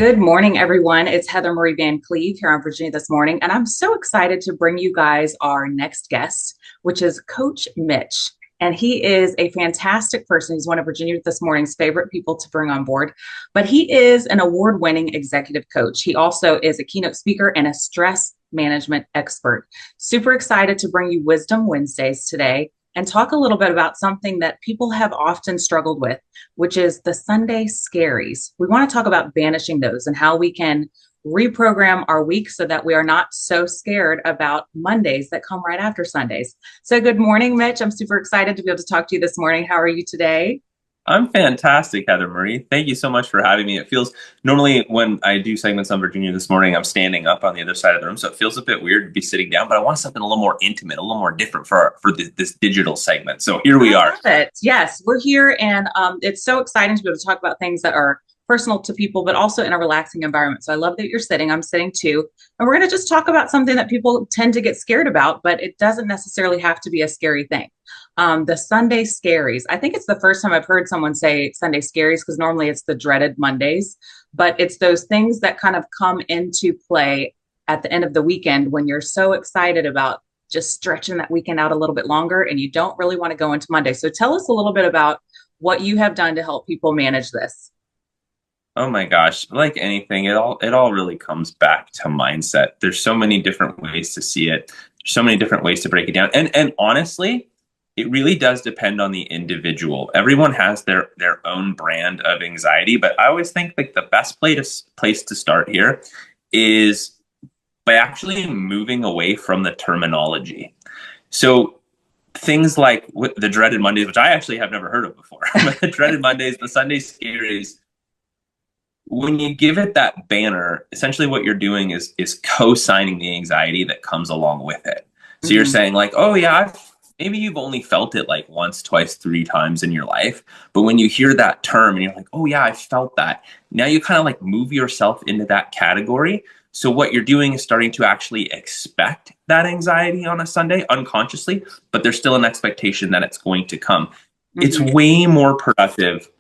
Good morning, everyone. It's Heather Marie Van Cleave here on Virginia This Morning, and I'm so excited to bring you guys our next guest, which is Coach Mitch. And he is a fantastic person. He's one of Virginia This Morning's favorite people to bring on board, but he is an award-winning executive coach. He also is a keynote speaker and a stress management expert. Super excited to bring you Wisdom Wednesdays today and talk a little bit about something that people have often struggled with, which is the Sunday scaries. We want to talk about banishing those and how we can reprogram our week so that we are not so scared about Mondays that come right after Sundays. So good morning, Mitch. I'm super excited to be able to talk to you this morning. How are you today? I'm fantastic, Heather Marie. Thank you so much for having me. It feels normally when I do segments on Virginia This Morning, I'm standing up on the other side of the room, so it feels a bit weird to be sitting down. But I want something a little more intimate, a little more different for this digital segment. So here we I are. love it. Yes, we're here, and it's so exciting to be able to talk about things that are personal to people, but also in a relaxing environment. So I love that you're sitting. I'm sitting too, and we're going to just talk about something that people tend to get scared about, but it doesn't necessarily have to be a scary thing. The Sunday scaries. I think it's the first time I've heard someone say Sunday scaries because normally it's the dreaded Mondays, but it's those things that kind of come into play at the end of the weekend when you're so excited about just stretching that weekend out a little bit longer and you don't really want to go into Monday. So tell us a little bit about what you have done to help people manage this. Oh my gosh, like anything, it all really comes back to mindset. There's so many different ways to see it. There's so many different ways to break it down. And honestly, it really does depend on the individual. Everyone has their own brand of anxiety, but I always think like the best place to start here is by actually moving away from the terminology. So things like the dreaded Mondays, which I actually have never heard of before, but the dreaded Mondays, the Sunday scaries, when you give it that banner, essentially what you're doing is co-signing the anxiety that comes along with it. So you're Mhm. saying like, oh yeah, maybe you've only felt it like once, twice, three times in your life. But when you hear that term and you're like, oh yeah, I felt that. Now you kind of like move yourself into that category. So what you're doing is starting to actually expect that anxiety on a Sunday unconsciously, but there's still an expectation that it's going to come. It's Mhm. way more productive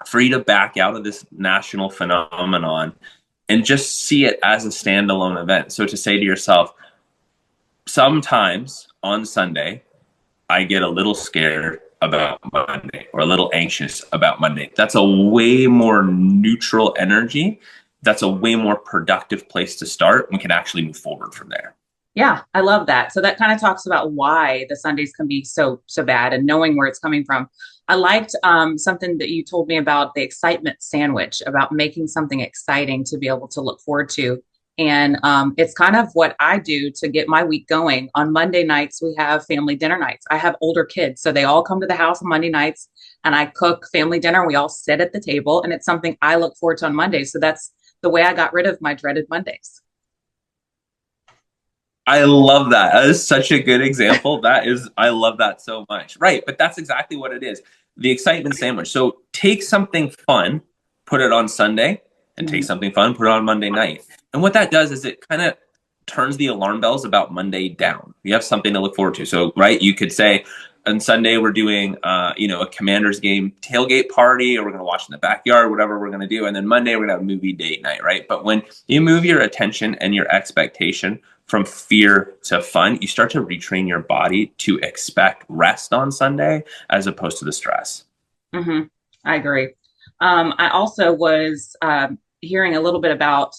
for you to back out of this national phenomenon and just see it as a standalone event. So to say to yourself, sometimes on Sunday, I get a little scared about Monday or a little anxious about Monday. That's a way more neutral energy. That's a way more productive place to start. We can actually move forward from there. Yeah, I love that. So that kind of talks about why the Sundays can be so bad and knowing where it's coming from. I liked something that you told me about the excitement sandwich, about making something exciting to be able to look forward to. And it's kind of what I do to get my week going. On Monday nights, we have family dinner nights. I have older kids, so they all come to the house on Monday nights, and I cook family dinner. We all sit at the table, and it's something I look forward to on Mondays. So that's the way I got rid of my dreaded Mondays. I love that. That is such a good example. I love that so much. Right. But that's exactly what it is. The excitement sandwich. So take something fun, put it on Sunday, and take Mhm. something fun, put it on Monday night. And what that does is it kind of turns the alarm bells about Monday down. You have something to look forward to. So, right, you could say on Sunday we're doing, a Commanders game tailgate party, or we're going to watch in the backyard, whatever we're going to do. And then Monday we're going to have a movie date night, right? But when you move your attention and your expectation from fear to fun, you start to retrain your body to expect rest on Sunday as opposed to the stress. hmm I agree. I also was hearing a little bit about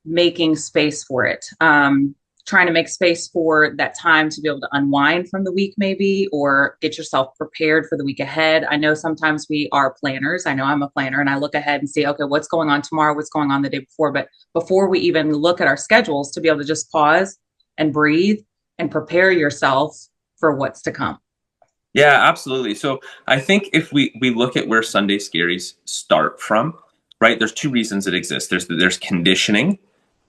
making space for it, trying to make space for that time to be able to unwind from the week, maybe, or get yourself prepared for the week ahead. I know sometimes we are planners. I know I'm a planner, and I look ahead and see, okay, what's going on tomorrow? What's going on the day before? But before we even look at our schedules, to be able to just pause and breathe and prepare yourself for what's to come. Yeah, absolutely. So I think if we look at where Sunday scaries start from, right? There's two reasons it exists. There's conditioning,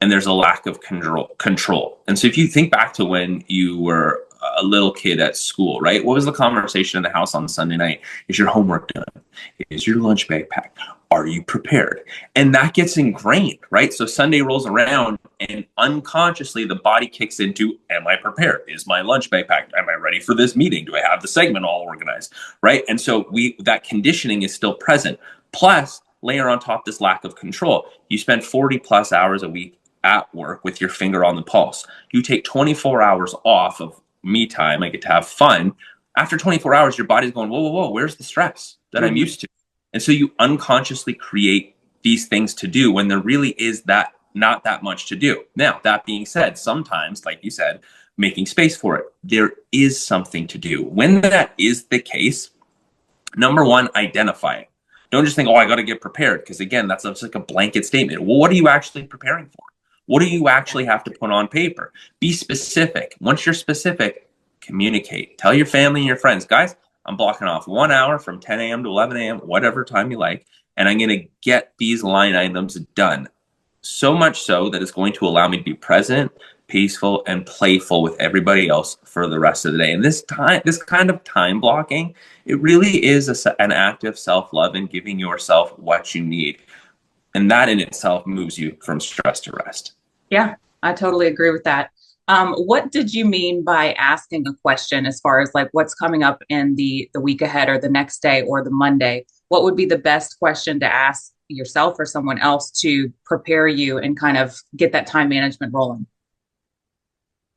and there's a lack of control. And so if you think back to when you were a little kid at school, right? What was the conversation in the house on Sunday night? Is your homework done? Is your lunch bag packed? Are you prepared? And that gets ingrained, right? So Sunday rolls around and unconsciously the body kicks into, am I prepared? Is my lunch bag packed? Am I ready for this meeting? Do I have the segment all organized? Right? And so that conditioning is still present. Plus, layer on top this lack of control. You spend 40 plus hours a week at work with your finger on the pulse. You take 24 hours off of me time. I get to have fun. After 24 hours, your body's going, whoa, whoa, whoa, where's the stress that I'm used to? And so you unconsciously create these things to do when there really is that not that much to do. Now, that being said, sometimes, like you said, making space for it, there is something to do. When that is the case, number one, identify it. Don't just think, oh, I got to get prepared. Because again, that's just like a blanket statement. Well, what are you actually preparing for? What do you actually have to put on paper? Be specific. Once you're specific, communicate. Tell your family and your friends, guys, I'm blocking off 1 hour from 10 a.m. to 11 a.m., whatever time you like, and I'm going to get these line items done. So much so that it's going to allow me to be present, peaceful, and playful with everybody else for the rest of the day. And this kind of time blocking, it really is an act of self-love and giving yourself what you need. And that in itself moves you from stress to rest. Yeah, I totally agree with that. What did you mean by asking a question as far as like what's coming up in the week ahead or the next day or the Monday? What would be the best question to ask yourself or someone else to prepare you and kind of get that time management rolling?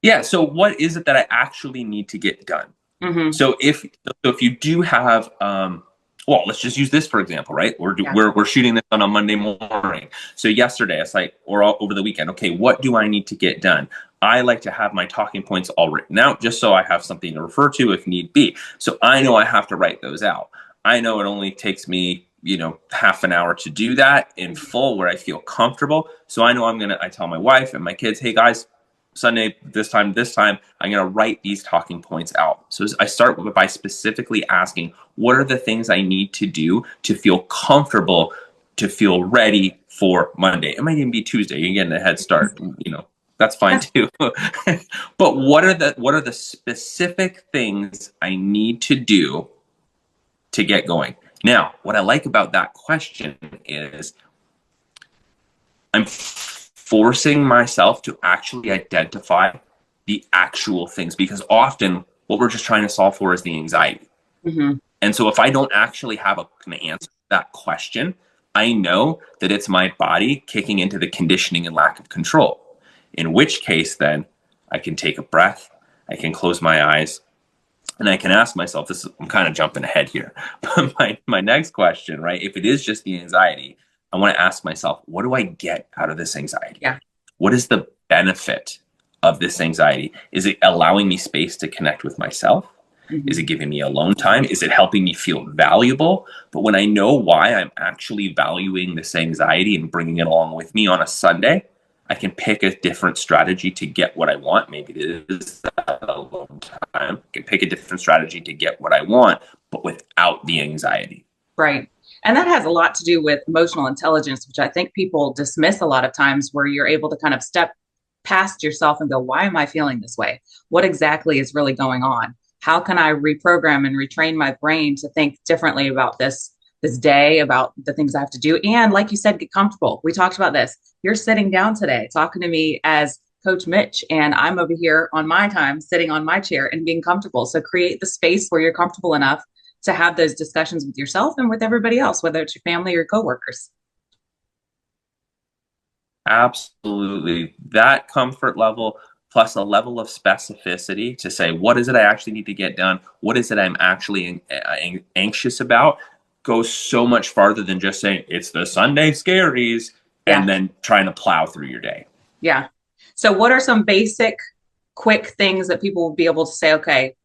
Yeah. So what is it that I actually need to get done? Mm-hmm. So if you do have, well, let's just use this for example, right? Yeah. We're shooting this on a Monday morning. So yesterday, it's like, or over the weekend, okay, what do I need to get done? I like to have my talking points all written out just so I have something to refer to if need be. So I know I have to write those out. I know it only takes me, half an hour to do that in full where I feel comfortable. So I know I tell my wife and my kids, hey guys, Sunday, this time, I'm going to write these talking points out. So I start by specifically asking, what are the things I need to do to feel comfortable, to feel ready for Monday? It might even be Tuesday. You're getting a head start, that's fine too. But what are the specific things I need to do to get going? Now, what I like about that question is I'm forcing myself to actually identify the actual things, because often what we're just trying to solve for is the anxiety. Mm-hmm. And so if I don't actually have an answer to that question, I know that it's my body kicking into the conditioning and lack of control. In which case, then I can take a breath, I can close my eyes, and I can ask myself, I'm kind of jumping ahead here, but my next question, right? If it is just the anxiety, I want to ask myself, what do I get out of this anxiety? Yeah. What is the benefit of this anxiety? Is it allowing me space to connect with myself? Mm-hmm. Is it giving me alone time? Is it helping me feel valuable? But when I know why I'm actually valuing this anxiety and bringing it along with me on a Sunday, I can pick a different strategy to get what I want. Maybe it is that alone time. I can pick a different strategy to get what I want, but without the anxiety. Right. And that has a lot to do with emotional intelligence, which I think people dismiss a lot of times, where you're able to kind of step past yourself and go, why am I feeling this way? What exactly is really going on? How can I reprogram and retrain my brain to think differently about this day, about the things I have to do? And like you said, get comfortable. We talked about this. You're sitting down today talking to me as Coach Mitch, and I'm over here on my time, sitting on my chair and being comfortable. So create the space where you're comfortable enough to have those discussions with yourself and with everybody else, whether it's your family or coworkers. Absolutely. That comfort level plus a level of specificity to say, what is it I actually need to get done? What is it I'm actually anxious about? Goes so much farther than just saying it's the Sunday Scaries and then trying to plow through your day. Yeah. So what are some basic, quick things that people will be able to say, okay,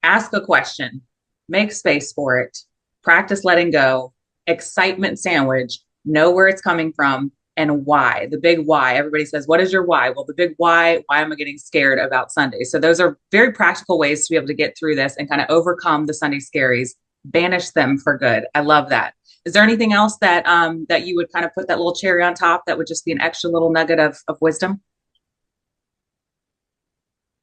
ask a question, make space for it, practice letting go, excitement sandwich, know where it's coming from, and why, the big why. Everybody says, what is your why? Well, the big why am I getting scared about Sunday? So those are very practical ways to be able to get through this and kind of overcome the Sunday Scaries, banish them for good. I love that. Is there anything else that that you would kind of put that little cherry on top that would just be an extra little nugget of wisdom?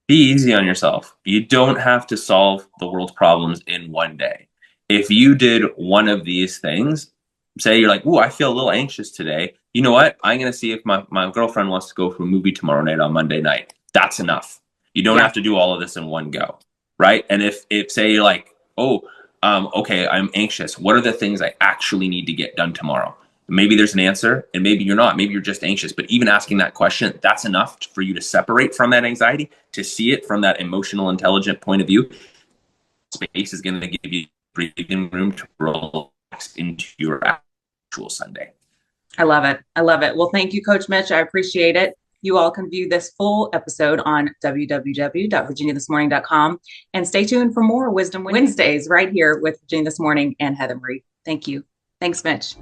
Be easy on yourself. You don't have to solve the world's problems in one day. If you did one of these things, say you're like, ooh, I feel a little anxious today. You know what? I'm going to see if my girlfriend wants to go for a movie tomorrow night on Monday night. That's enough. You don't have to do all of this in one go, right? And if say you're like, oh, Okay, I'm anxious. What are the things I actually need to get done tomorrow? Maybe there's an answer, and maybe you're not. Maybe you're just anxious. But even asking that question, that's enough for you to separate from that anxiety, to see it from that emotional, intelligent point of view. Space is going to give you breathing room to relax into your actual Sunday. I love it. I love it. Well, thank you, Coach Mitch. I appreciate it. You all can view this full episode on www.virginiathismorning.com and stay tuned for more Wisdom Wednesdays right here with Virginia This Morning and Heather Marie. Thank you. Thanks, Mitch.